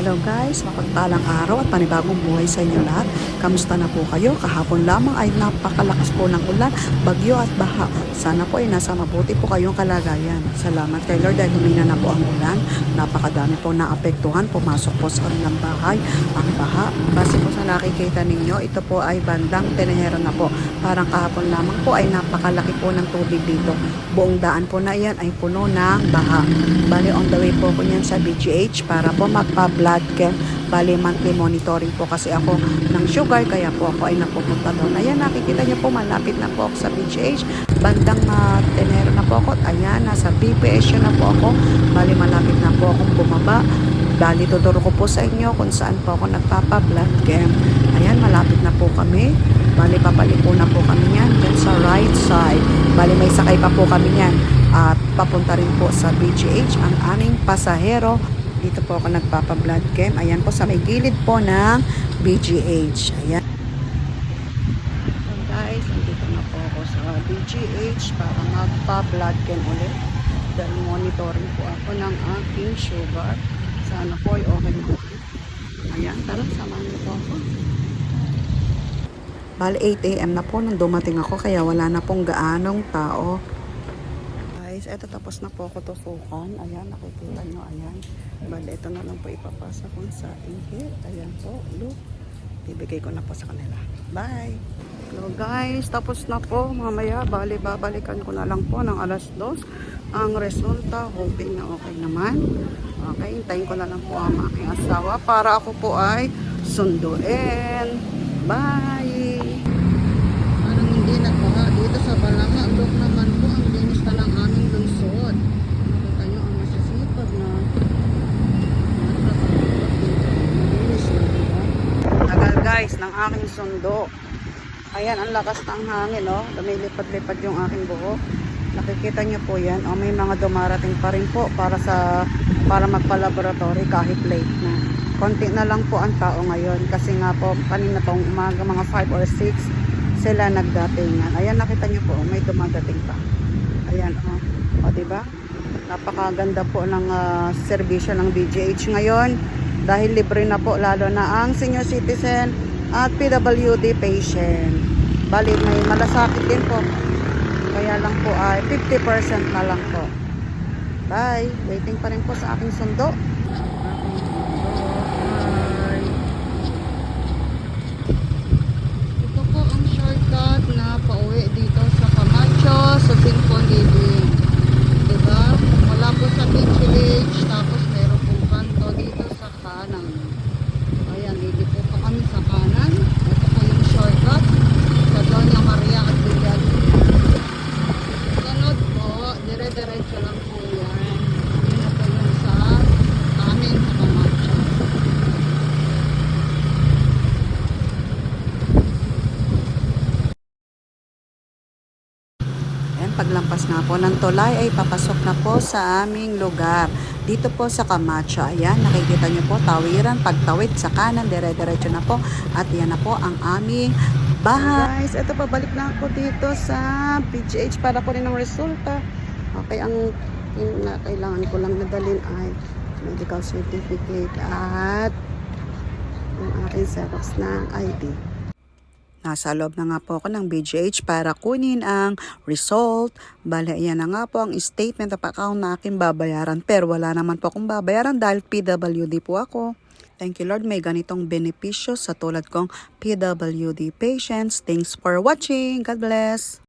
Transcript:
Hello guys, mapagpalang araw at panibagong buhay sa inyo lahat. Kamusta na po kayo? Kahapon lamang ay napakalakas po ng ulan, bagyo at baha. Sana po ay nasa mabuti po kayong kalagayan. Salamat kay Lord dahil humina na po ang ulan. Napakadami po naapektuhan, pumasok po sa kanilang bahay ang baha. Base po sa nakikita ninyo, ito po ay bandang Tenehero na po. Parang kahapon lamang po ay napakalaki po ng tubig dito. Buong daan po na yan ay puno ng baha. Bali on the way po ko niyan sa BGH para po magpa-blood chem. Bali monthly monitoring po kasi ako ng sugar kaya po ako ay napupunta doon. Ayan, nakikita niyo po malapit na po ako sa BGH. Bandang Tenehero na po ako. Ayan, nasa BPSU na po ako. Bali malapit na po akong bumaba. Bali tuturo ko po sa inyo kung saan po ako nagpapa-blood chem. Ayan, malapit na po kami. Bali papaliko na po kami niyan dyan sa right side. Bali may sakay pa po kami niyan. At papunta rin po sa BGH ang aming pasahero. Dito po ako nagpapa-blood chem. Ayan po sa may gilid po ng BGH. Ayan. So guys, andito na po ako sa BGH para magpa-blood chem ulit. Dahil monitoring po ako ng aking sugar. Sana po ay okay na. Ayan, tara, samahan niyo po ako. Bali 8 AM na po nung dumating ako kaya wala na pong gaanong tao. Eto tapos na po ako tusukan. Ayan, nakikita nyo, ayan. Bale, ito na lang po ipapasa ko sa ihit. Ayan po, look. Ibigay ko na po sa kanila. Bye! Hello guys, tapos na po mamaya. Bali, babalikan ko na lang po ng alas 2 ang resulta. Hoping na okay naman. Okay, hintayin ko na lang po ang aking asawa para ako po ay sunduin. Bye! Parang hindi nagbaha dito sa Balanga. Look naman po, ang linis na ng aming lungsod. Nakita nyo ang masisipag na linis na, diba? Tagal guys ng aking sundo. Ayan, ang lakas ng hangin, oh. Lumilipad-lipad yung aking buhok. Nakikita nyo po yan. Oh, may mga dumarating pa rin po para magpa-laboratory kahit late na. Konti na lang po ang tao ngayon kasi nga po kanina pong umaga mga 5 or 6 sila nagdatingan. Ayan, nakita nyo po, may dumadating pa. Ayan, o diba? Napakaganda po ng serbisyo ng BGH ngayon dahil libre na po lalo na ang senior citizen at PWD patient. Bali, may malasakit din po. Kaya lang po ay 50% na lang po. Bye! Waiting pa rin po sa aking sundo. Na pauwi dito sa Camacho sa Singpon Living, diba? Wala po sa Beach Village, tapos meron pong kanto dito sa kanan. Ayan, dito po pa kami sa kanan. Ito po yung shortcut sa Doña Maria at Villan. Sunod po, dire-diretso lang po yan. Yun na po yung sa amin sa Camacho. Paglampas nga po ng tulay ay papasok na po sa aming lugar. Dito po sa Camacho. Ayan, nakikita nyo po tawiran. Pagtawid sa kanan, dire-diretso na po. At yan na po ang aming bahay. Guys, ito pabalik na ako dito sa PGH para ko rin ng resulta. Okay, ang kailangan ko lang nadalhin ay medical certificate at yung aking xerox ng ID. Nasa loob na nga po ako ng BGH para kunin ang result. Bale, ayan na nga po ang statement of account na aking babayaran. Pero wala naman po akong babayaran dahil PWD po ako. Thank you Lord, may ganitong benepisyo sa tulad kong PWD patients. Thanks for watching. God bless.